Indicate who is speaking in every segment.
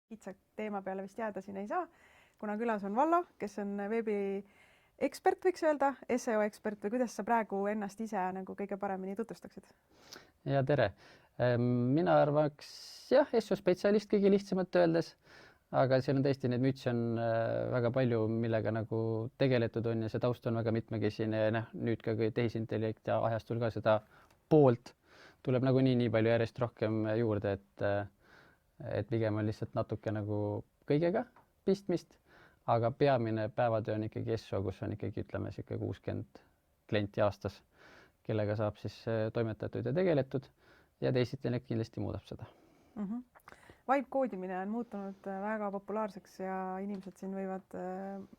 Speaker 1: kitsa teema peale vist jääda siin ei saa, kuna külas on Vallo, kes on veebi ekspert, võiks öelda, SEO ekspert või kuidas sa praegu ennast ise nagu kõige paremini tutvustaksid?
Speaker 2: Ja tere. Mina arvaks jah, SEO spetsialist kõige lihtsamalt öeldes, aga seal on tõesti neid mütsi on väga palju, millega nagu tegeletud on ja see taust on väga mitmekesine ja nüüd ka tehisintellekt ja ajastul ka seda poolt tuleb nagu nii palju järjest rohkem juurde, et pigem on lihtsalt natuke nagu kõigega pistmist, aga peamine päevatöö on ikkagi SEO, kus on ikkagi ütleme 60 klienti aastas, kellega saab siis toimetatud ja tegeletud ja teisintellekt kindlasti muudab seda.
Speaker 1: Vibe koodimine on muutunud väga populaarseks ja inimesed siin võivad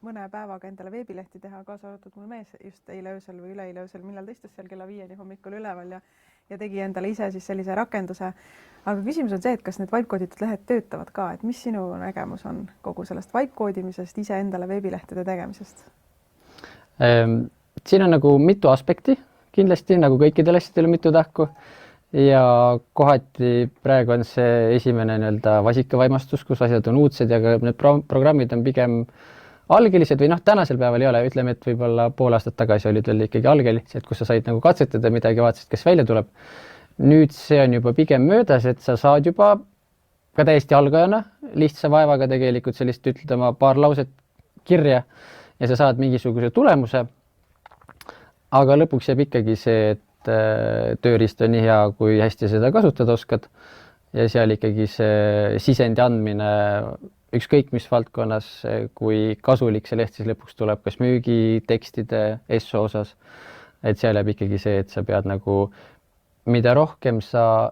Speaker 1: mõne päevaga endale veebilehti teha, kaasa arvatud mul mees just eile öösel või üleeile öösel, millal ta istus seal kella 5 hommikul üleval ja tegi endale ise siis sellise rakenduse. Aga küsimus on see, et kas need vibe kooditud lehed töötavad ka, et mis sinu nägemus on kogu sellest vibe koodimisest, ise endale veebilehtede tegemisest?
Speaker 2: Siin on nagu mitu aspekti, kindlasti nagu kõikidel asjadel on mitu tahku ja kohati praegu on see esimene vasikavaimastus, kus asjad on uudsed ja ka need programmid on pigem algelised või tänasel päeval ei ole, ütleme, et võib-olla pool aastat tagasi olid veel ikkagi algelised, kus sa said nagu katsetada midagi, vaatasid, kes välja tuleb. Nüüd see on juba pigem möödas, et sa saad juba ka täiesti algajana lihtsa vaevaga tegelikult sellist ütled oma paar lauset kirja ja sa saad mingisuguse tulemuse. Aga lõpuks jääb ikkagi see, et tööriist on nii hea, kui hästi seda kasutada oskad ja seal ikkagi see sisendi andmine ükskõik mis valdkonnas, kui kasulik see leht siis lõpuks tuleb, kas müügi, tekstide, SEO osas, et seal jääb ikkagi see, et sa pead nagu, mida rohkem sa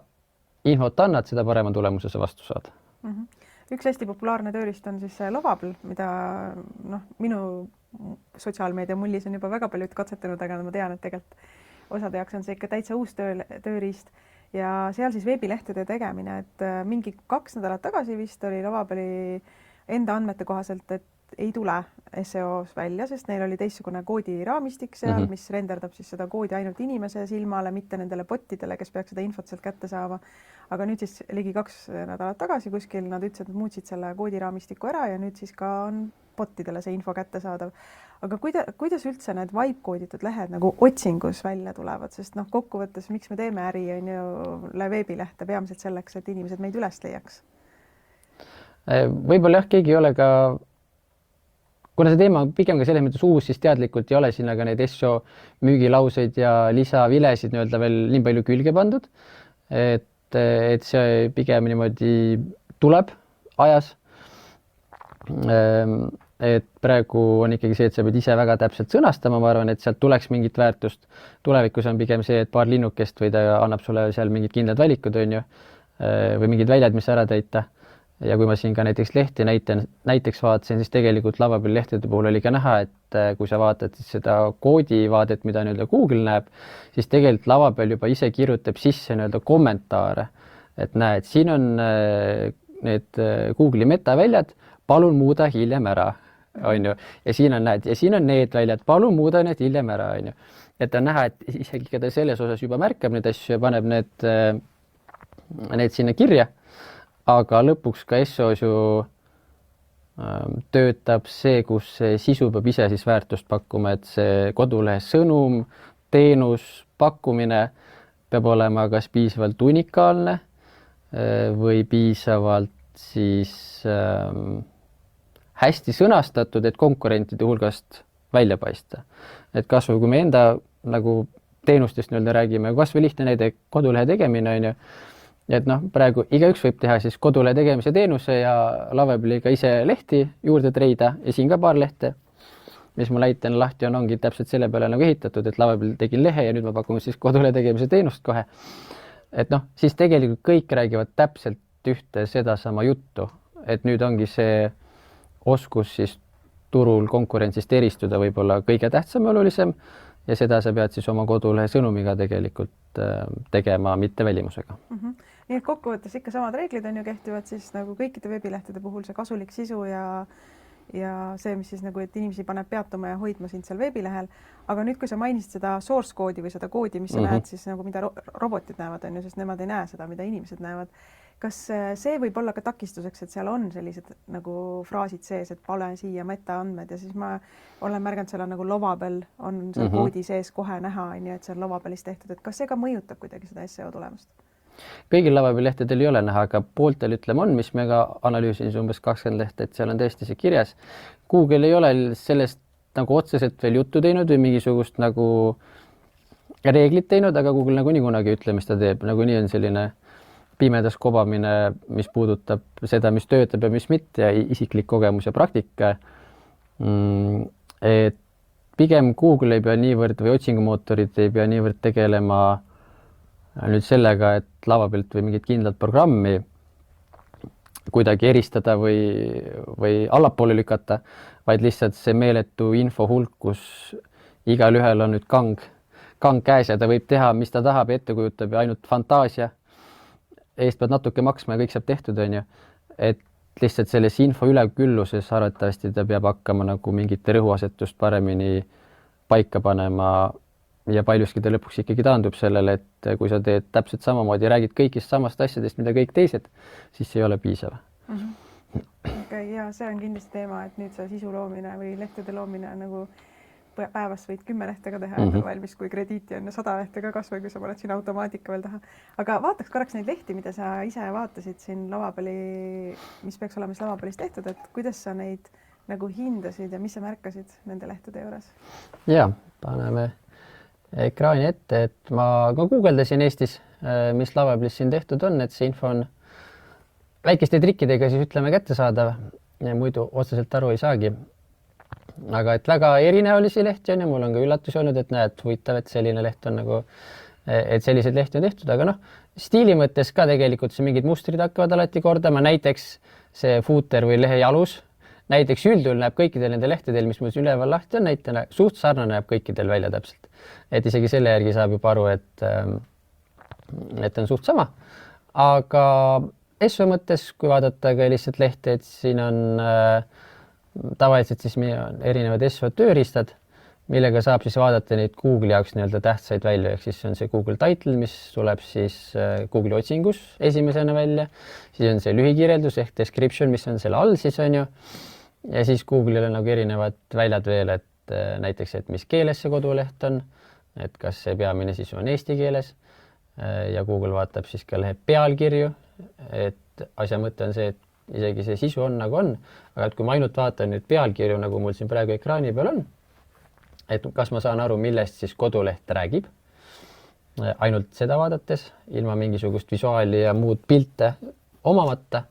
Speaker 2: infot annad, seda parema tulemuse sa vastu saad.
Speaker 1: Üks hästi populaarne tööriist on siis Lovable, mida minu sotsiaalmeedia mullis on juba väga paljud katsetanud, aga ma tean, et tegelikult osade jaoks on see ikka täitsa uus tööriist. Ja seal siis veebilehtede tegemine, et mingi 2 nädalat tagasi vist oli Lovable'i enda andmete kohaselt, et ei tule SEOs välja, sest neil oli teistsugune koodiraamistik seal, mis renderdab siis seda koodi ainult inimese silmale, mitte nendele botidele, kes peaks seda infot sealt kätte saama. Aga nüüd siis ligi 2 nädalat tagasi kuskil nad ütlesid, et muutsid selle koodiraamistiku ära ja nüüd siis ka on botidele see info kätte saadav. Aga kuidas üldse need vibe kooditud lehed nagu otsingus välja tulevad, sest kokkuvõttes, miks me teeme äri on ju veebilehte peamiselt selleks, et inimesed meid üles leiaks?
Speaker 2: Võib-olla jah, keegi ei ole ka, kuna see teema on pigem ka selles mõttes uus, siis teadlikult ei ole sinna ka neid SEO müügilauseid ja lisavilesid veel nii palju külge pandud, et see pigem niimoodi tuleb ajas. Et praegu on ikkagi see, et sa pead ise väga täpselt sõnastama, ma arvan, et sealt tuleks mingit väärtust. Tulevikus on pigem see, et paar linnukest või ta annab sulle seal mingid kindlad valikud on ju, või mingid väljad, mis ära täita. Ja kui ma siin ka näiteks lehti näiteks vaatasin, siis tegelikult Lovable lehtede puhul oli ka näha, et kui sa vaatad siis seda koodivaadet, mida Google näeb, siis tegelikult Lovable juba ise kirjutab sisse kommentaare, et näed, siin on need Google'i metaväljad, palun muuda hiljem ära, on ju. Ja siin on need väljad, palun muuda need hiljem ära, on ju. Et on näha, et isegi ka ta selles osas juba märkab need asju ja paneb need sinna kirja, aga lõpuks ka SEOs ju töötab see, kus sisu peab ise siis väärtust pakkuma, et see kodulehe sõnum, teenus, pakkumine peab olema kas piisavalt unikaalne või piisavalt siis hästi sõnastatud, et konkurentide hulgast välja paista. Et kas või kui me enda teenustest räägime, kas või lihtne näide kodulehe tegemine on ju, et praegu igaüks võib teha siis kodulehe tegemise teenuse ja Lovable'iga ise lehti juurde treida ja siin ka paar lehte, mis mul näitena lahti ongi täpselt selle peale ehitatud, et Lovable tegin lehe ja nüüd ma pakun siis kodulehe tegemise teenust kohe. Et siis tegelikult kõik räägivad täpselt ühte sedasama juttu, et nüüd ongi see oskus siis turul konkurentsist eristuda võib-olla kõige tähtsam ja olulisem ja seda sa pead siis oma kodulehe sõnumiga tegelikult tegema, mitte välimusega.
Speaker 1: Nii et kokkuvõttes ikka samad reeglid on ju kehtivad siis nagu kõikide veebilehtede puhul see kasulik sisu ja see, mis siis et inimesi paneb peatuma ja hoidma sind seal veebilehel. Aga nüüd, kui sa mainisid seda source koodi või seda koodi, mis sa näed siis mida robotid näevad on ju, sest nemad ei näe seda, mida inimesed näevad. kas see võib olla ka takistuseks, et seal on sellised nagu fraasid sees, et pane siia metaandmed ja siis ma olen märganud, seal on nagu Lovabel on seal koodi sees kohe näha, et see on Lovabelis tehtud, et kas see ka mõjutab kuidagi seda SEO tulemust?
Speaker 2: Kõigil Lovabeli lehtedel ei ole näha, aga pooltel ütleme on, mis me ka analüüsin umbes 20 lehte, et seal on tõesti see kirjas. Google ei ole sellest nagu otseselt veel juttu teinud või mingisugust nagu reeglit teinud, aga Google nagunii kunagi ei ütle, mis ta teeb. Nagunii on selline pimedas kobamine, mis puudutab seda, mis töötab ja mis mitte ja isiklik kogemus ja praktika. Et pigem Google ei pea niivõrd või otsingumootorid ei pea niivõrd tegelema nüüd sellega, et Lovabelt või mingit kindlat programmi kuidagi eristada või allapoole lükata, vaid lihtsalt see meeletu info hulk, kus igal ühel on nüüd kang käes ja ta võib teha, mis ta tahab, ette kujutab ja ainult fantaasia eest pead natuke maksma ja kõik saab tehtud, on ju. Et lihtsalt selles info ülekülluses arvatavasti ta peab hakkama nagu mingite rõhuasetust paremini paika panema ja paljuski ta lõpuks ikkagi taandub sellele, et kui sa teed täpselt samamoodi, räägid kõigist samast asjadest, mida kõik teised, siis see ei ole piisav.
Speaker 1: Okay, ja see on kindlasti teema, et nüüd see sisu loomine või lehtede loomine nagu päevas võid 10 lehte ka teha, et valmis, kui krediiti on 100 lehte ka kasvõi, kui sa paned siin automaatika veel taha. Aga vaataks korraks neid lehti, mida sa ise vaatasid siin Lovabeli, mis peaks olema siis Lovabelis tehtud, et kuidas sa neid nagu hindasid ja mis sa märkasid nende lehtede juures?
Speaker 2: Ja, paneme ekraani ette, et ma guugeldasin Eestis, mis Lovabelis siin tehtud on, et see info on väikeste trikkidega siis ütleme kättesaadav ja muidu otseselt aru ei saagi. Aga et väga erinäolisi lehti on ja mul on ka üllatusi olnud, et näed, huvitav, et selline leht on nagu, et sellised lehti on tehtud, aga noh, stiili mõttes ka tegelikult see mingid mustrid hakkavad alati kordama, näiteks see footer või lehe jalus, näiteks üldjuhul näeb kõikidel nende lehtedel, mis mul üleval lahti on, näitena suht sarnane näeb kõikidel välja täpselt. Et isegi selle järgi saab juba aru, et on suht sama. Aga SEO mõttes, kui vaadata ka lihtsalt lehte, et siin on tavaliselt siis erinevad SEO tööriistad, millega saab siis vaadata neid Google'i jaoks nii-öelda tähtsaid välja, ehk siis on see Google title, mis tuleb siis Google'i otsingus esimesena välja, siis on see lühikirjeldus ehk description, mis on selle all siis on ju, ja siis Google'il on nagu erinevad väljad veel, et näiteks, et mis keeles see koduleht on, et kas see peamine sisu on eesti keeles ja Google vaatab siis ka lehe pealkirju, et asja mõte on see, et isegi see sisu on nagu on, aga et kui ma ainult vaatan nüüd pealkirju, nagu mul siin praegu ekraani peal on, et kas ma saan aru, millest siis koduleht räägib, ainult seda vaadates, ilma mingisugust visuaali ja muud pilte omamata,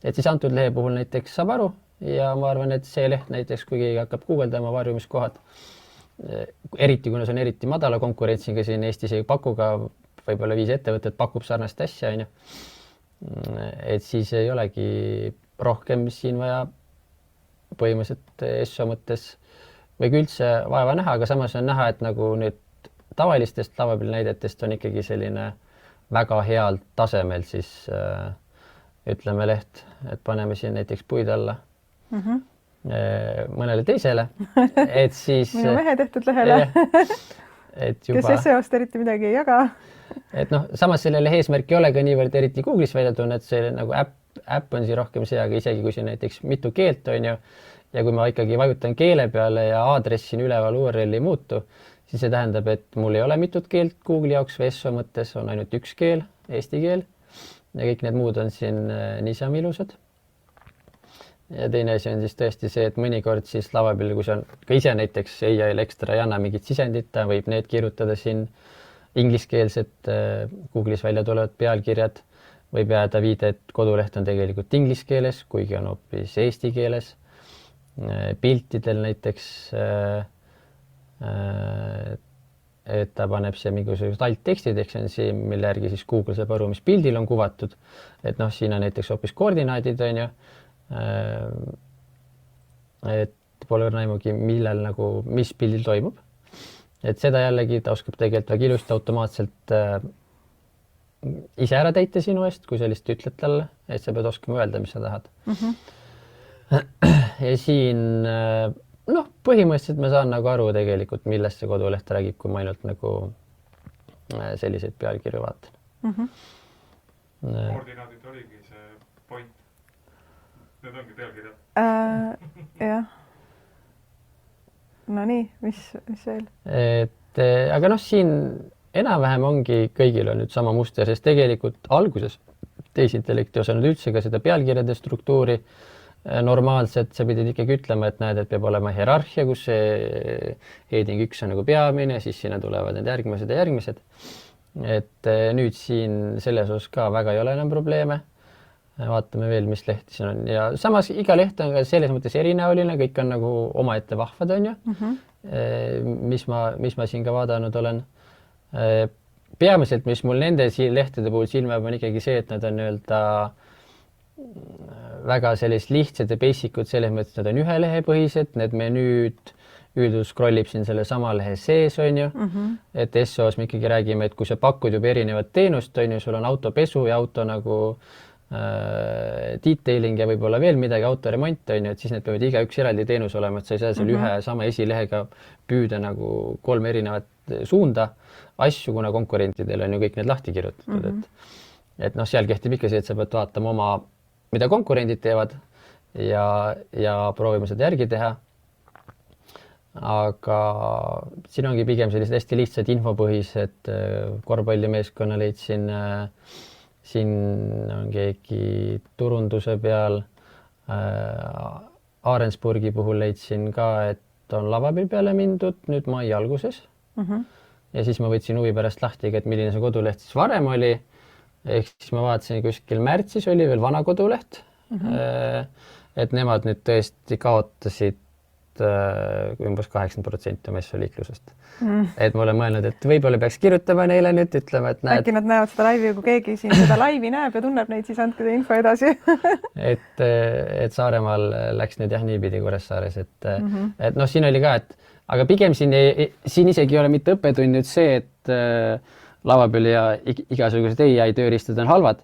Speaker 2: et siis antud lehe puhul näiteks saab aru ja ma arvan, et see leht näiteks, kui keegi hakkab guugeldama varjumiskohad, eriti kuna see on eriti madala konkurentsiga siin Eestis ei paku ka, võib-olla 5 ettevõtet pakub sarnast asja, on ju. Et siis ei olegi rohkem siin vaja põhimõtteliselt SEO mõttes või üldse vaeva näha, aga samas on näha, et nagu nüüd tavalistest Lovabeli näidetest on ikkagi selline väga heal tasemel siis ütleme leht, et paneme siin näiteks puid alla mõnele teisele, et siis
Speaker 1: minu mehe tehtud lehele,
Speaker 2: et juba,
Speaker 1: kes SEO-st eriti midagi ei jaga.
Speaker 2: Et noh, samas sellele eesmärk ei ole ka niivõrd eriti Google'is välja tulnud, et see nagu äpp on siin rohkem see, aga isegi kui siin näiteks mitu keelt on ju, ja kui ma ikkagi vajutan keele peale ja aadress siin üleval URL ei muutu, siis see tähendab, et mul ei ole mitut keelt Google'i jaoks või SEO mõttes on ainult üks keel, eesti keel, ja kõik need muud on siin niisama ilusad. Ja teine asi on siis tõesti see, et mõnikord siis Lovabel, kui see on ka ise näiteks EIL ekstra ei anna mingit sisendit, ta võib need kirjutada siin ingliskeelsed Google'is välja tulevad pealkirjad, võib jääda viide, et koduleht on tegelikult inglise keeles, kuigi on hoopis eesti keeles. Piltidel näiteks, et ta paneb siia mingisugused alt-tekstid, ehk see on siin, mille järgi siis Google saab aru, mis pildil on kuvatud. Et noh, siin on näiteks hoopis koordinaadid, on ju. Et pole näimugi, millel nagu, mis pildil toimub. Et seda jällegi ta oskab tegelikult väga ilusti automaatselt ise ära täita sinu eest, kui sa lihtsalt ütled talle, et sa pead oskama öelda, mis sa tahad. Ja siin, noh, põhimõtteliselt ma saan nagu aru tegelikult, millest see koduleht räägib, kui ma ainult nagu selliseid pealkirju vaatan.
Speaker 3: koordinaadid oligi see point. Need ongi pealkirjad.
Speaker 1: Jah. No nii, mis veel?
Speaker 2: Et aga noh, siin enam-vähem ongi kõigil on nüüd sama muster, sest tegelikult alguses tehisintellekti osanud üldse ka seda pealkirjade struktuuri normaalselt, sa pidid ikkagi ütlema, et näed, et peab olema hierarhia, kus see heading 1 on nagu peamine, siis sinna tulevad need järgmised ja järgmised. Et nüüd siin selles osas ka väga ei ole enam probleeme. Vaatame veel, mis lehti siin on. Ja samas iga leht on ka selles mõttes erinäoline, kõik on nagu omaette vahvad, on ju, mis ma siin ka vaadanud olen. Peamiselt, mis mul nende lehtede puhul silmab, on ikkagi see, et nad on öelda väga sellised lihtsad ja basicud selles mõttes, nad on ühe lehe põhised, need menüüd üldus scrollib siin selle sama lehe sees, on ju, et SEO-s me ikkagi räägime, et kui sa pakud juba erinevat teenust, on ju, sul on autopesu ja auto nagu detailing ja võib-olla veel midagi, autoremont, on ju, et siis need peavad iga üks eraldi teenus olema, et sa ei saa seal ühe sama esilehega püüda nagu 3 erinevat suunda asju, kuna konkurentidel on ju kõik need lahti kirjutatud, et noh, seal kehtib ikka see, et sa pead vaatama mida konkurendid teevad ja proovima seda järgi teha. Aga siin ongi pigem sellised hästi lihtsad infopõhised korvpallimeeskonna leidsin, siin on keegi turunduse peal, Aarensburgi puhul leidsin ka, et on lavabil peale mindud nüüd mai alguses. Ja siis ma võtsin huvi pärast lahti, et milline see koduleht siis varem oli. Ehk siis ma vaatasin kuskil märtsis oli veel vana koduleht, et nemad nüüd tõesti kaotasid umbes 80% messoliiklusest. Et ma olen mõelnud, et võib-olla peaks kirjutama neile nüüd, ütlema, et näed.
Speaker 1: Äkki nad näevad seda laivi, kui keegi siin seda laivi näeb ja tunneb neid, siis andke info edasi.
Speaker 2: et Saaremaal läks nüüd jah niipidi Kuressaares, et noh, siin oli ka, et aga pigem siin isegi ei ole mitte õppetund nüüd see, et lavapeal ja igasugused AI tööriistad on halvad.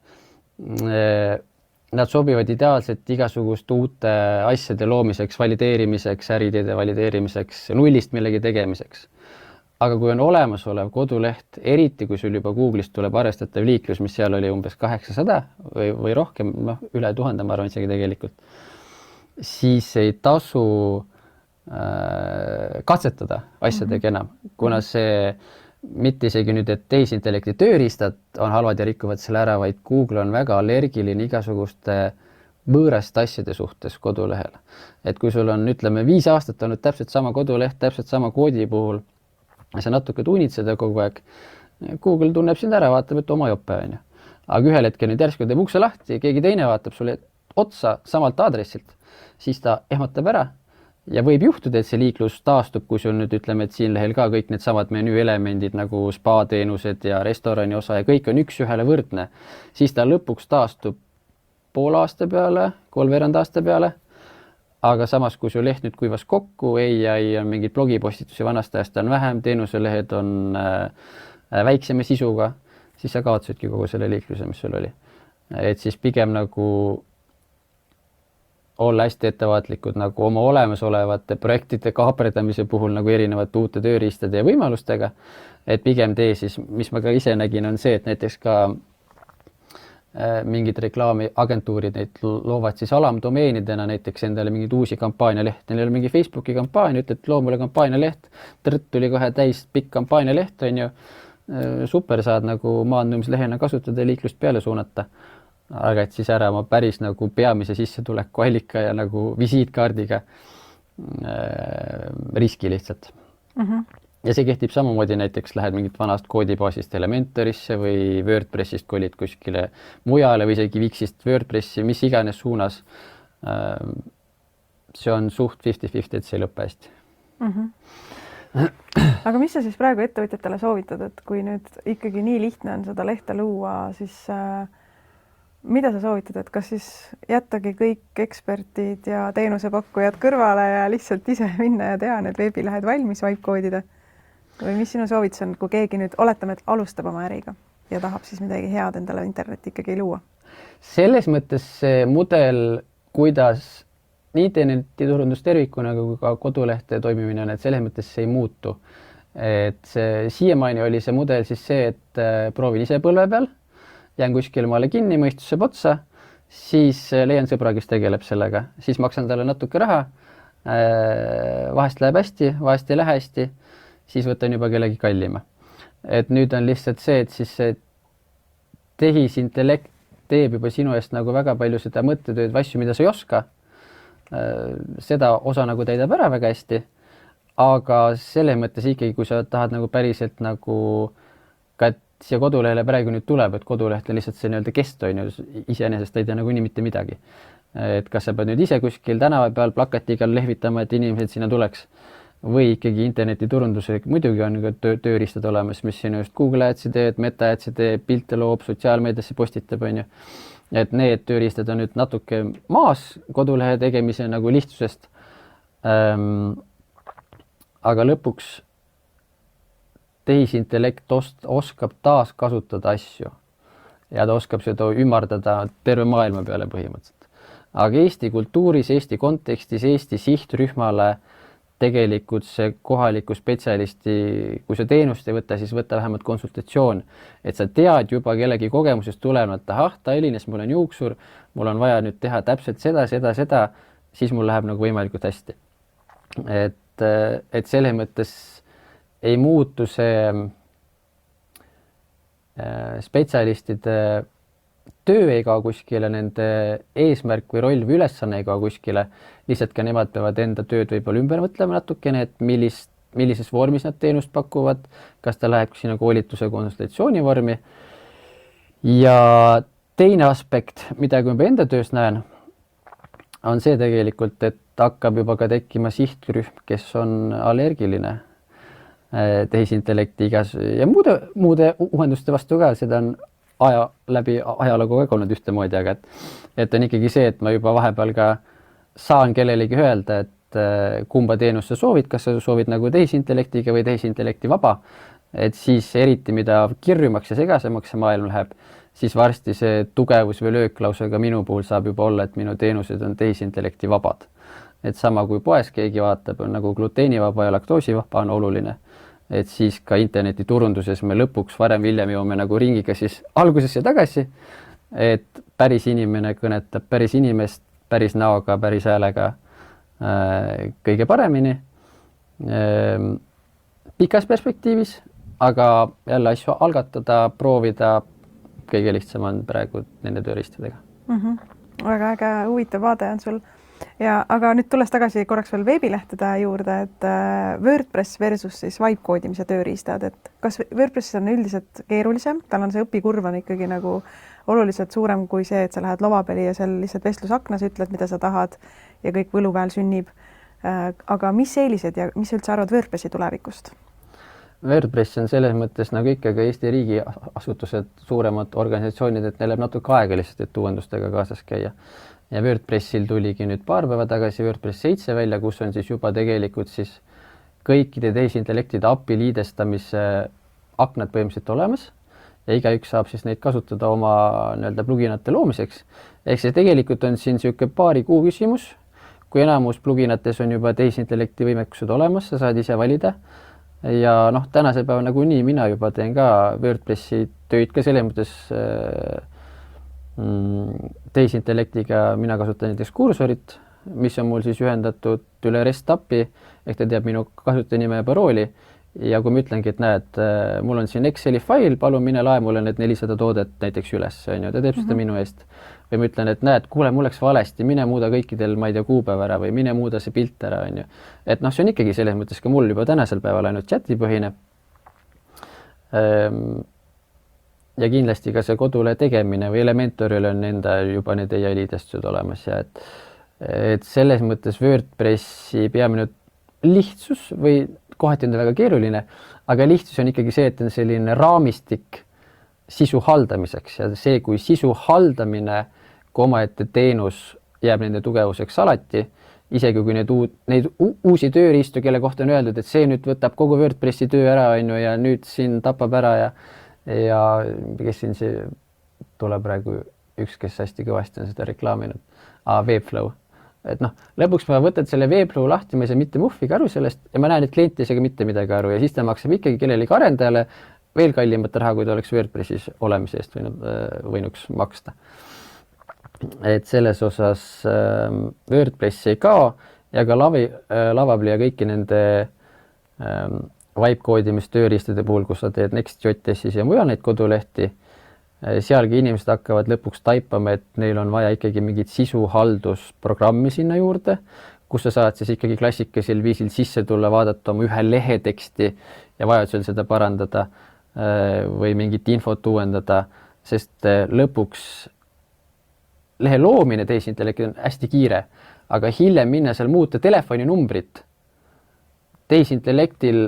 Speaker 2: Nad sobivad ideaalselt igasugust uute asjade loomiseks, valideerimiseks, ärideede valideerimiseks, nullist millegi tegemiseks. Aga kui on olemasolev koduleht, eriti kui sul juba Google'ist tuleb arvestatav liiklus, mis seal oli umbes 800 või rohkem, üle 1000, ma arvan isegi tegelikult, siis ei tasu katsetada asjadega enam, kuna see mitte isegi nüüd, et tehisintellekti tööriistad on halvad ja rikuvad selle ära, vaid Google on väga allergiline igasuguste võõrast asjade suhtes kodulehel. Et kui sul on, ütleme, 5 aastat olnud täpselt sama koduleht, täpselt sama koodi puhul, ja sa natuke tunnid seda kogu aeg, Google tunneb sind ära, vaatab, et oma jope on ju. Aga ühel hetkel nüüd järsku teeb ukse lahti, keegi teine vaatab sulle otsa samalt aadressilt, siis ta ehmatab ära. Ja võib juhtuda, et see liiklus taastub, kui sul nüüd ütleme, et siin lehel ka kõik need samad menüüelemendid nagu spa-teenused ja restorani osa ja kõik on üks-ühele võrdne, siis ta lõpuks taastub pool aasta peale, 3/4 aasta peale. Aga samas, kui su leht nüüd kuivas kokku, AI on mingid blogipostitusi vanast ajast on vähem, teenuselehed on väiksema sisuga, siis sa kaotasidki kogu selle liikluse, mis sul oli. Et siis pigem nagu olla hästi ettevaatlikud nagu oma olemasolevate projektide kaaperdamise puhul nagu erinevate uute tööriistade ja võimalustega, et pigem tee siis, mis ma ka ise nägin, on see, et näiteks ka mingid reklaamiagentuurid neid loovad siis alamdomeenidena näiteks endale mingid uusi kampaanialeht. Neil oli mingi Facebooki kampaania, ütled, loo mulle kampaanialeht, tuli kohe täis pikk kampaanialeht, on ju, super, saad nagu maandumislehena kasutada ja liiklust peale suunata. Aga et siis ära oma päris nagu peamise sissetuleku allika ja nagu visiitkaardiga riski lihtsalt. Ja see kehtib samamoodi, näiteks lähed mingit vanast koodibaasist Elementorisse või WordPressist kolid kuskile mujale või isegi Wixist WordPressi, mis iganes suunas. See on suht 50-50, et see ei lõppe hästi.
Speaker 1: Aga mis sa siis praegu ettevõtjatele soovitad, et kui nüüd ikkagi nii lihtne on seda lehte luua, siis mida sa soovitad, et kas siis jättagi kõik ekspertid ja teenusepakkujad kõrvale ja lihtsalt ise minna ja teha need veebilehed valmis vibekoodida? Või mis sinu soovitus on, kui keegi nüüd oletame, et alustab oma äriga ja tahab siis midagi head endale internetti ikkagi luua? Selles
Speaker 2: mõttes see mudel, kuidas nii internetiturundus tervikuna kui ka kodulehte toimimine on, et selles mõttes see ei muutu. Et see siiamaani oli see mudel siis see, et proovin ise põlve peal jään kuskil maale kinni, mõistuse otsa, siis leian sõbra, kes tegeleb sellega, siis maksan talle natuke raha, vahest läheb hästi, vahest ei lähe hästi, siis võtan juba kellegi kallima. Et nüüd on lihtsalt see, et siis see tehisintellekt teeb juba sinu eest nagu väga palju seda mõttetööd või asju, mida sa ei oska. Seda osa nagu täidab ära väga hästi, aga selle mõttes ikkagi, kui sa tahad nagu päriselt nagu ka, et siia kodulehele praegu nüüd tuleb, et koduleht on lihtsalt see nii-öelda kest, on ju, iseenesest ei tea nagu nii mitte midagi. Et kas sa pead nüüd ise kuskil tänava peal plakatiga lehvitama, et inimesed sinna tuleks, või ikkagi internetiturunduse, muidugi on ka tööriistad olemas, mis sinu just Google Adsi teed, Meta Adsi teeb, pilte loob, sotsiaalmeediasse postitab, on ju. Et need tööriistad on nüüd natuke maas kodulehe tegemise nagu lihtsusest. Aga lõpuks tehisintellekt oskab taas kasutada asju ja ta oskab seda ümardada terve maailma peale põhimõtteliselt. Aga Eesti kultuuris, Eesti kontekstis, Eesti sihtrühmale tegelikult see kohaliku spetsialisti, kui sa teenust ei võta, siis võta vähemalt konsultatsioon. Et sa tead juba kellegi kogemusest tulenevalt, ahah, Tallinnas mul on juuksur, mul on vaja nüüd teha täpselt seda, siis mul läheb nagu võimalikult hästi. Et selles mõttes ei muutu see spetsialistide töö ei kao kuskile, nende eesmärk või roll või ülesanne ei kao kuskile, lihtsalt ka nemad peavad enda tööd võib-olla ümber mõtlema natukene, et millises vormis nad teenust pakuvad, kas ta läheb sinna koolituse konsultatsiooni vormi. Ja teine aspekt, mida kui ma enda töös näen, on see tegelikult, et hakkab juba ka tekkima sihtrühm, kes on allergiline tehisintellekti igas ja muude uuenduste vastu ka, seda on läbi ajaloo olnud ühtemoodi, aga et on ikkagi see, et ma juba vahepeal ka saan kellelegi öelda, et kumba teenust sa soovid, kas sa soovid nagu tehisintellektiga või tehisintellekti vaba, et siis eriti mida kirjumaks ja segasemaks see maailm läheb, siis varsti see tugevus või lööklausega minu puhul saab juba olla, et minu teenused on tehisintellekti vabad. Et sama kui poes keegi vaatab, on nagu gluteenivaba ja laktoosivaba on oluline. Et siis ka internetiturunduses me lõpuks varem-hiljem jõuame nagu ringiga siis algusesse tagasi, et päris inimene kõnetab päris inimest, päris näoga, päris häälega kõige paremini pikas perspektiivis, aga jälle asju algatada, proovida, kõige lihtsam on praegu nende tööriistadega.
Speaker 1: Väga äge, huvitav vaade on sul. Ja, aga nüüd tulles tagasi korraks veel veebilehtede juurde, et WordPress versus siis vibe-koodimise tööriistad, et kas WordPressis on üldiselt keerulisem, tal on see õpikurv on ikkagi nagu oluliselt suurem kui see, et sa lähed lavapeli ja seal lihtsalt vestlusaknas ütled, mida sa tahad ja kõik võluväel sünnib. Aga mis eelised ja mis üldse arvad WordPressi tulevikust?
Speaker 2: WordPress on selles mõttes nagu ikka ka Eesti riigi asutused, suuremad organisatsioonid, et neil läheb natuke aega lihtsalt, et uuendustega kaasas käia. Ja WordPressil tuligi nüüd paar päeva tagasi WordPress 7 välja, kus on siis juba tegelikult siis kõikide tehisintellektide API liidestamise aknad põhimõtteliselt olemas ja igaüks saab siis neid kasutada oma nii-öelda pluginate loomiseks. Ehk see tegelikult on siin niisugune paari kuu küsimus, kui enamus pluginates on juba tehisintellekti võimekused olemas, sa saad ise valida. Ja tänase päeva nagu nii, mina juba teen ka WordPressi tööd ka selles mõttes tehisintellektiga, mina kasutan näiteks kursorit, mis on mul siis ühendatud üle REST API, ehk ta teab minu kasutajanime ja parooli ja kui ma ütlengi, et näed, mul on siin Exceli fail, palun mine lae mulle need 400 toodet näiteks üles, on ju, ta teeb seda minu eest. Või ma ütlen, et näed, kuule, mul läks valesti, mine muuda kõikidel, ma ei tea, kuupäev ära või mine muuda see pilt ära, on ju. Et see on ikkagi selles mõttes ka mul juba tänasel päeval ainult chatipõhine. Ja kindlasti ka see kodule tegemine või Elementoril on enda juba need AI-liidestused olemas ja et selles mõttes WordPressi peamine lihtsus või kohati on ta väga keeruline, aga lihtsus on ikkagi see, et on selline raamistik sisu haldamiseks ja see, kui sisu haldamine kui omaette teenus jääb nende tugevuseks alati, isegi kui neid uusi tööriistu, kelle kohta on öeldud, et see nüüd võtab kogu WordPressi töö ära, on ju, ja nüüd siin tapab ära ja kes siin see tuleb praegu üks, kes hästi kõvasti on seda reklaaminud, Webflow. Et lõpuks ma võtad selle Webflow lahti, ma ei saa mitte muhviga aru sellest ja ma näen, et klient ei saa mitte midagi aru ja siis ta maksab ikkagi kellelegi arendajale veel kallimat raha, kui ta oleks WordPressis olemise eest võinuks maksta. Et selles osas WordPressi ei kao ja ka Lovably ja kõiki nende vibe-koodimistööriistade puhul, kus sa teed Next.js-is ja mujal neid kodulehti, sealgi inimesed hakkavad lõpuks taipama, et neil on vaja ikkagi mingit sisuhaldusprogrammi sinna juurde, kus sa saad siis ikkagi klassikalisel viisil sisse tulla, vaadata oma ühe lehe teksti ja vajadusel seda parandada või mingit infot uuendada, sest lõpuks lehe loomine tehisintellektil on hästi kiire, aga hiljem minna seal muuta telefoninumbrit. Tehisintellektil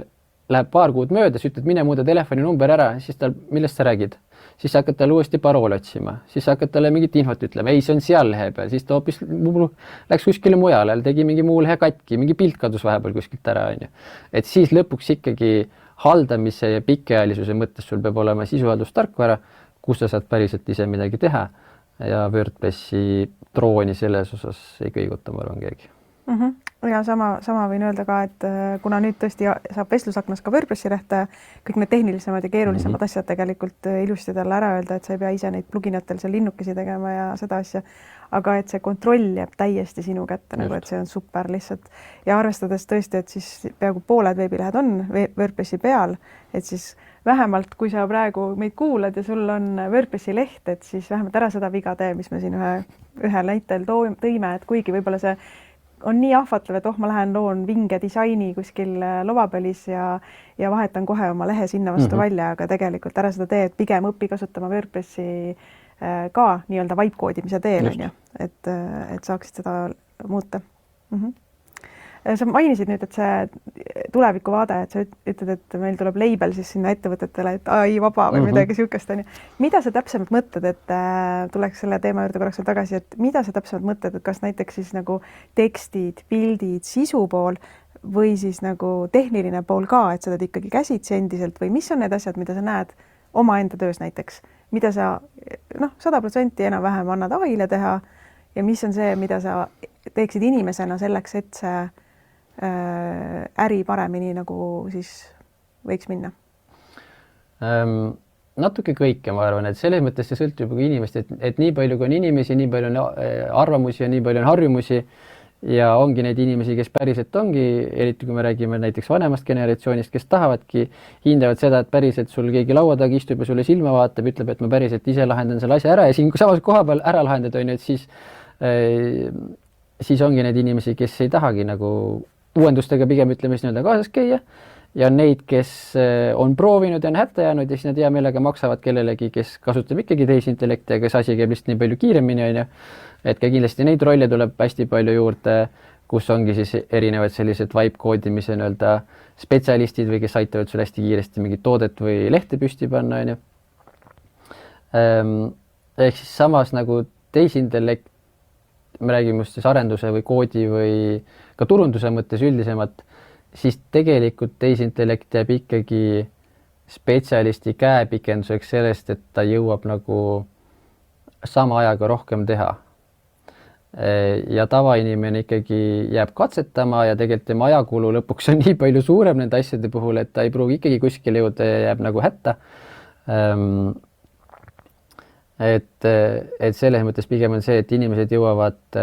Speaker 2: läheb paar kuud mööda, siis ütled, mine muuda telefoninumber ära, siis tal, millest sa räägid? Siis sa hakkad talle uuesti parool otsima, siis sa hakkad talle mingit infot ütlema, ei, see on seal lehe peal, siis ta hoopis läks kuskile mujale, tegi mingi muu lehe katki, mingi pilt kadus vahepeal kuskilt ära, on ju. Et siis lõpuks ikkagi haldamise ja pikeajalisuse mõttes sul peab olema sisuhaldustarkvara, kus sa saad päriselt ise midagi teha ja WordPressi trooni selles osas ei kõiguta, ma arvan, keegi.
Speaker 1: Ja sama võin öelda ka, et kuna nüüd tõesti saab vestlusaknas ka WordPressi lehte, kõik need tehnilisemad ja keerulisemad asjad tegelikult ilusti talle ära öelda, et sa ei pea ise neid pluginatel seal linnukesi tegema ja seda asja, aga et see kontroll jääb täiesti sinu kätte, nagu, et see on super lihtsalt. Ja arvestades tõesti, et siis peaaegu pooled veebilehed on WordPressi peal, et siis vähemalt, kui sa praegu meid kuulad ja sul on WordPressi leht, et siis vähemalt ära seda viga tee, mis me siin ühe näitel tõime, et kuigi võib-olla see on nii ahvatlev, et ma lähen loon vinge disaini kuskil Lovably's ja vahetan kohe oma lehe sinna vastu välja, aga tegelikult ära seda tee, et pigem õpi kasutama WordPressi ka nii-öelda vibe-koodimise teel, on ju, et saaksid seda muuta. Sa mainisid nüüd, et see tulevikuvaade, et sa ütled, et meil tuleb label siis sinna ettevõtetele, et ai vaba või midagi sihukest on ju. Mida sa täpsemalt mõtled, et tuleks selle teema juurde korraks veel tagasi, et mida sa täpsemalt mõtled, et kas näiteks siis nagu tekstid, pildid, sisu pool või siis nagu tehniline pool ka, et sa teed ikkagi käsitsi endiselt või mis on need asjad, mida sa näed omaenda töös näiteks, mida sa 100% enam-vähem annad AI-le teha ja mis on see, mida sa teeksid inimesena selleks, et see äri paremini nagu siis võiks minna?
Speaker 2: Natuke kõike, ma arvan, et selles mõttes see sõltub juba inimest, et nii palju kui on inimesi, nii palju on arvamusi ja nii palju on harjumusi ja ongi neid inimesi, kes päriselt ongi, eriti kui me räägime näiteks vanemast generatsioonist, kes tahavadki, hindavad seda, et päriselt sul keegi laua taga istub ja sulle silma vaatab, ütleb, et ma päriselt ise lahendan selle asja ära ja siin samas koha peal ära lahendada, on ju, et siis ongi neid inimesi, kes ei tahagi nagu uuendustega pigem ütleme siis kaasas käia ja on neid, kes on proovinud ja on hätta jäänud ja siis nad hea meelega maksavad kellelegi, kes kasutab ikkagi tehisintellekti ja kes asi käib lihtsalt nii palju kiiremini, on ju. Et ka kindlasti neid rolle tuleb hästi palju juurde, kus ongi siis erinevad sellised vibe-koodimise spetsialistid või kes aitavad sul hästi kiiresti mingit toodet või lehte püsti panna, on ju. Ehk siis samas nagu tehisintellekt, me räägime just siis arenduse või koodi või ka turunduse mõttes üldisemalt, siis tegelikult tehisintellekt jääb ikkagi spetsialisti käepikenduseks sellest, et ta jõuab nagu sama ajaga rohkem teha. Ja tavainimene ikkagi jääb katsetama ja tegelikult tema ajakulu lõpuks on nii palju suurem nende asjade puhul, et ta ei pruugi ikkagi kuskile jõuda ja jääb nagu hätta. Et selles mõttes pigem on see, et inimesed jõuavad,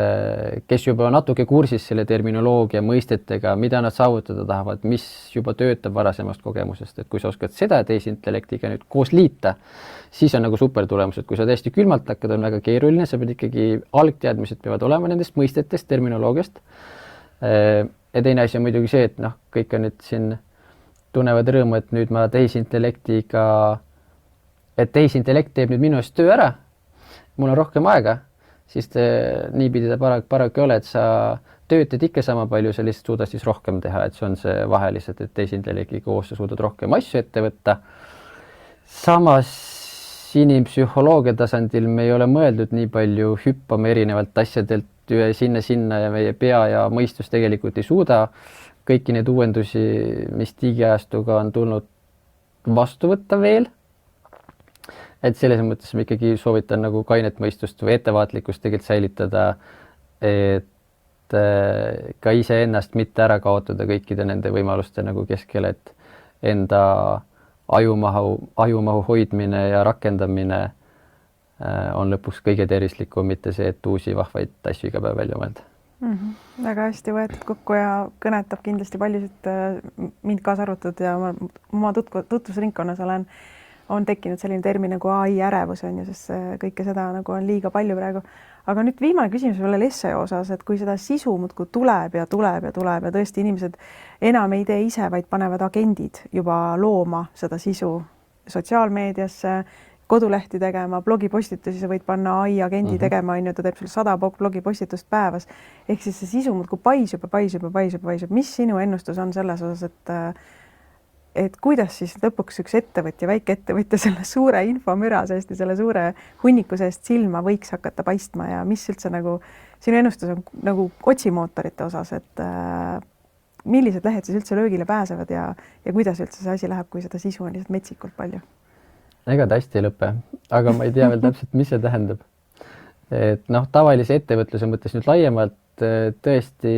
Speaker 2: kes juba natuke kursis selle terminoloogia mõistetega, mida nad saavutada tahavad, mis juba töötab varasemast kogemusest, et kui sa oskad seda tehisintellektiga nüüd koos liita, siis on nagu super tulemus, et kui sa täiesti külmalt hakkad, on väga keeruline, sa pead ikkagi algteadmised peavad olema nendest mõistetest, terminoloogiast. Ja teine asi on muidugi see, et kõik on nüüd siin tunnevad rõõmu, et nüüd ma tehisintellektiga et tehisintellekt teeb nüüd minu eest töö ära, mul on rohkem aega, siis niipidi ta paraku ei ole, et sa töötad ikka sama palju, sa lihtsalt suudad siis rohkem teha, et see on see vahe lihtsalt, et tehisintellektiga koos sa suudad rohkem asju ette võtta. Samas inimpsühholoogia tasandil me ei ole mõeldud nii palju hüppama erinevalt asjadelt sinna ja meie pea ja mõistus tegelikult ei suuda kõiki neid uuendusi, mis digiajastuga on tulnud vastu võtta veel. Et selles mõttes ma ikkagi soovitan nagu kainet mõistust või ettevaatlikkust tegelikult säilitada, et ka iseennast mitte ära kaotada kõikide nende võimaluste nagu keskel, et enda ajumahu hoidmine ja rakendamine on lõpuks kõige tervislikum, mitte see, et uusi vahvaid asju iga päev välja mõelda.
Speaker 1: Väga hästi võetud kokku ja kõnetab kindlasti paljusid, mind kaasa arvatud ja oma tutvusringkonnas on tekkinud selline termin nagu AI ärevus on ju, sest kõike seda nagu on liiga palju praegu. Aga nüüd viimane küsimus veel SEO osas, et kui seda sisu muudkui tuleb ja tõesti inimesed enam ei tee ise, vaid panevad agendid juba looma seda sisu sotsiaalmeediasse, kodulehti tegema, blogipostitusi sa võid panna AI agendi tegema, on ju, ta teeb sul 100 blogipostitust päevas. Ehk siis see sisu muudkui paisub. Mis sinu ennustus on selles osas, et kuidas siis lõpuks üks ettevõtja, väike ettevõtja selle suure infomüra seest ja selle suure hunniku seest silma võiks hakata paistma ja mis üldse nagu sinu ennustus on nagu otsimootorite osas, et millised lehed siis üldse löögile pääsevad ja kuidas üldse see asi läheb, kui seda sisu on lihtsalt metsikult palju?
Speaker 2: Ega ta hästi ei lõpe, aga ma ei tea veel täpselt, mis see tähendab. Et tavalise ettevõtluse mõttes nüüd laiemalt tõesti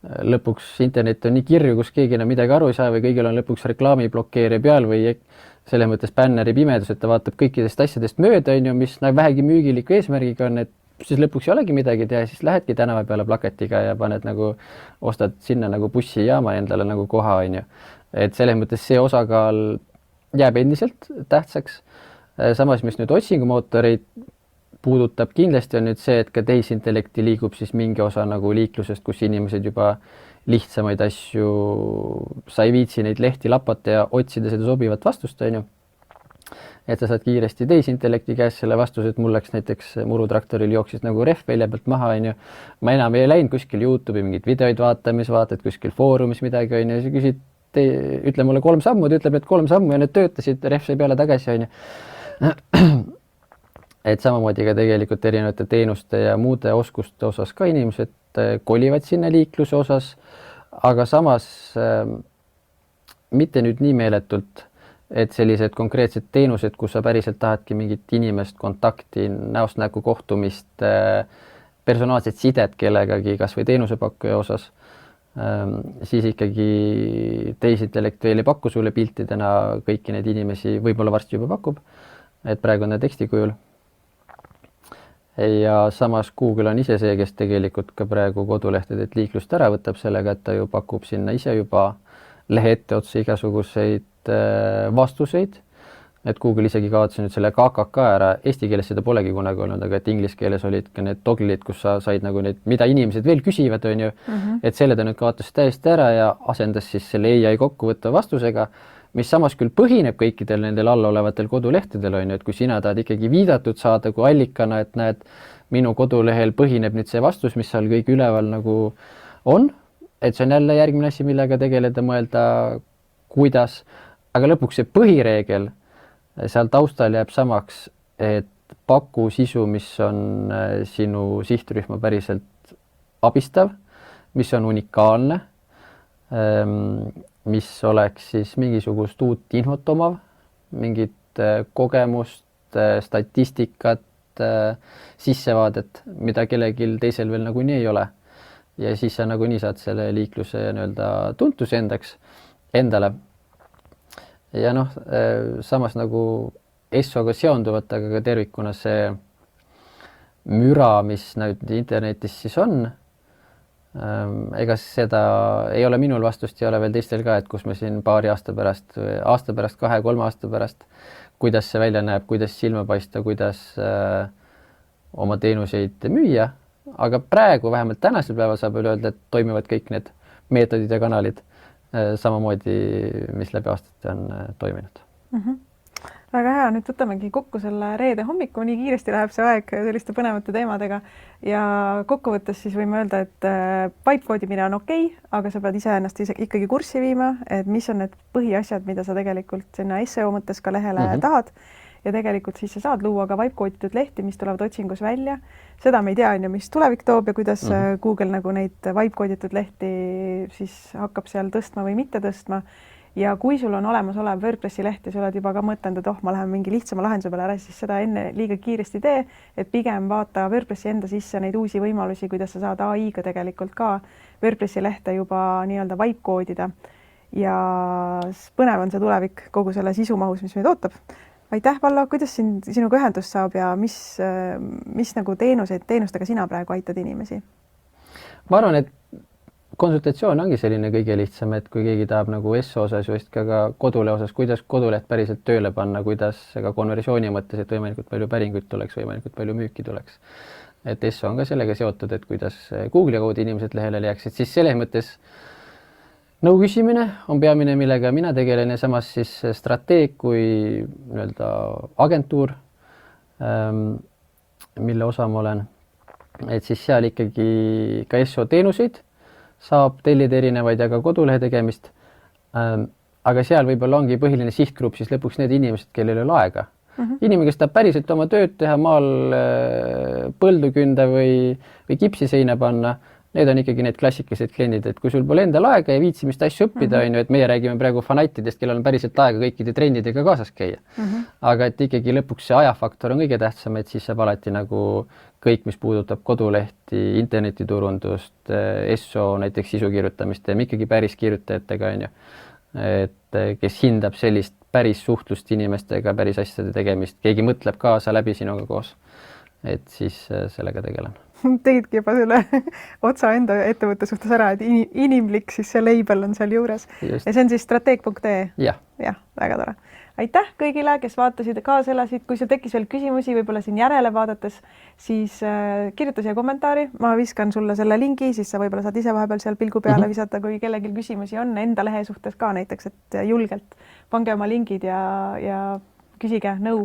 Speaker 2: lõpuks internet on nii kirju, kus keegi enam midagi aru ei saa või kõigil on lõpuks reklaamiblokeerija peal või selles mõttes bänneri pimedus, et ta vaatab kõikidest asjadest mööda, on ju, mis vähegi müügiliku eesmärgiga on, et siis lõpuks ei olegi midagi teha, siis lähedki tänava peale plakatiga ja paned nagu, ostad sinna nagu bussijaama endale nagu koha, on ju. Et selles mõttes see osakaal jääb endiselt tähtsaks. Samas, mis nüüd otsingumootoreid puudutab, kindlasti on nüüd see, et ka tehisintellekti liigub siis mingi osa nagu liiklusest, kus inimesed juba lihtsamaid asju, sa ei viitsi neid lehti lapata ja otsida seda sobivat vastust, on ju. Et sa saad kiiresti tehisintellekti käest selle vastuse, et mul läks näiteks murutraktoril jooksis nagu rehv välja pealt maha, on ju. Ma enam ei läinud kuskil YouTube'i mingid videoid vaatamis, vaatad kuskil foorumis midagi, on ju, ja sa küsid, ütle mulle 3 sammu, ta ütleb, et 3 sammu ja need töötasid, rehv sai peale tagasi, on ju. Et samamoodi ka tegelikult erinevate teenuste ja muude oskuste osas ka inimesed kolivad sinna liikluse osas, aga samas mitte nüüd nii meeletult, et sellised konkreetsed teenused, kus sa päriselt tahadki mingit inimest kontakti, näost näkku kohtumist, personaalset sidet kellegagi, kas või teenusepakkuja osas, siis ikkagi tehisintellekt veel ei paku sulle piltidena kõiki neid inimesi, võib-olla varsti juba pakub, et praegu on ta teksti kujul. Ja samas Google on ise see, kes tegelikult ka praegu kodulehtedelt liiklust ära võtab sellega, et ta ju pakub sinna ise juba lehe etteotsa igasuguseid vastuseid, et Google isegi kaotas nüüd selle KKK ära, eesti keeles seda polegi kunagi olnud, aga et inglise keeles olid ka need toglid, kus sa said nagu need, mida inimesed veel küsivad, on ju, et selle ta nüüd kaotas täiesti ära ja asendas siis selle AI kokkuvõtva vastusega, mis samas küll põhineb kõikidel nendel all olevatel kodulehtedel, on ju, et kui sina tahad ikkagi viidatud saada kui allikana, et näed, minu kodulehel põhineb nüüd see vastus, mis seal kõik üleval nagu on, et see on jälle järgmine asi, millega tegeleda, mõelda, kuidas, aga lõpuks see põhireegel seal taustal jääb samaks, et paku sisu, mis on sinu sihtrühma päriselt abistav, mis on unikaalne, mis oleks siis mingisugust uut infot omav, mingit kogemust, statistikat, sissevaadet, mida kellelgi teisel veel nagunii ei ole. Ja siis sa nagunii saad selle liikluse nii-öelda tuntuse endale. Ja samas nagu SEO-ga seonduvat, aga ka tervikuna see müra, mis nüüd internetis siis on, ega seda ei ole minul vastust, ei ole veel teistel ka, et kus me siin paari aasta pärast, 2-3 aasta pärast, kuidas see välja näeb, kuidas silma paista, kuidas oma teenuseid müüa, aga praegu vähemalt tänasel päeval saab öelda, et toimivad kõik need meetodid ja kanalid samamoodi, mis läbi aastate on toiminud.
Speaker 1: Väga hea, nüüd võtamegi kokku selle reede hommiku, nii kiiresti läheb see aeg selliste põnevate teemadega ja kokkuvõttes siis võime öelda, et pipekoodimine on okei, aga sa pead ise ennast ikkagi kurssi viima, et mis on need põhiasjad, mida sa tegelikult sinna SEO mõttes ka lehele tahad ja tegelikult siis sa saad luua ka pipekooditud lehti, mis tulevad otsingus välja. Seda me ei tea, mis tulevik toob ja kuidas Google nagu neid pipekooditud lehti siis hakkab seal tõstma või mitte tõstma. Ja kui sul on olemasolev WordPressi leht ja sa oled juba ka mõtlenud, et ma lähen mingi lihtsama lahenduse peale ära, siis seda enne liiga kiiresti tee, et pigem vaata WordPressi enda sisse neid uusi võimalusi, kuidas sa saad AI-ga tegelikult ka WordPressi lehte juba nii-öelda vibe koodida. ja põnev on see tulevik kogu selle sisumahus, mis meid ootab. Aitäh, Vallo, kuidas sinuga ühendust saab ja mis nagu teenustega sina praegu aitad inimesi?
Speaker 2: Ma arvan, et konsultatsioon ongi selline kõige lihtsam, et kui keegi tahab nagu SO osas just ka kodule osas, kuidas koduleht päriselt tööle panna, kuidas ka konversiooni mõttes, et võimalikult palju päringuid tuleks, võimalikult palju müüki tuleks. Et SO on ka sellega seotud, et kuidas Google'i kaudu inimesed lehele jääksid, siis selles mõttes nõu küsimine on peamine, millega mina tegelen ja samas siis strateeg kui nii-öelda agentuur, mille osa ma olen, et siis seal ikkagi ka SO teenuseid saab tellida erinevaid ja ka kodulehe tegemist, aga seal võib-olla ongi põhiline sihtgrupp siis lõpuks need inimesed, kellel ei ole aega. Inimene, kes tahab päriselt oma tööd teha, maal põldu künda või kipsi seina panna, need on ikkagi need klassikalised kliendid, et kui sul pole endal aega ja viitsimist asju õppida, on ju, et meie räägime praegu fanaitidest, kellel on päriselt aega kõikide trendidega kaasas käia. Aga et ikkagi lõpuks see ajafaktor on kõige tähtsam, et siis saab alati nagu kõik, mis puudutab kodulehti, internetiturundust, SO näiteks sisu kirjutamist, teeme ikkagi päris kirjutajatega, on ju. Et kes hindab sellist päris suhtlust inimestega, päris asjade tegemist, keegi mõtleb kaasa läbi sinuga koos, et siis sellega tegelen.
Speaker 1: Tegidki juba selle otsa enda ettevõtte suhtes ära, et inimlik, siis see label on seal juures.
Speaker 2: Just.
Speaker 1: Ja see on siis strateeg.ee?
Speaker 2: Jah,
Speaker 1: väga tore. Aitäh kõigile, kes vaatasid ja kaasa elasid. Kui sul tekkis veel küsimusi, võib-olla siin järele vaadates, siis kirjuta siia kommentaari. Ma viskan sulle selle lingi, siis sa võib-olla saad ise vahepeal seal pilgu peale visata, kui kellelgi küsimusi on enda lehe suhtes ka näiteks, et julgelt pange oma lingid ja küsige nõu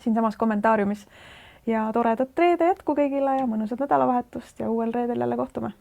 Speaker 1: siinsamas kommentaariumis. Ja toredat reede jätku kõigile ja mõnusat nädalavahetust ja uuel reedel jälle kohtume.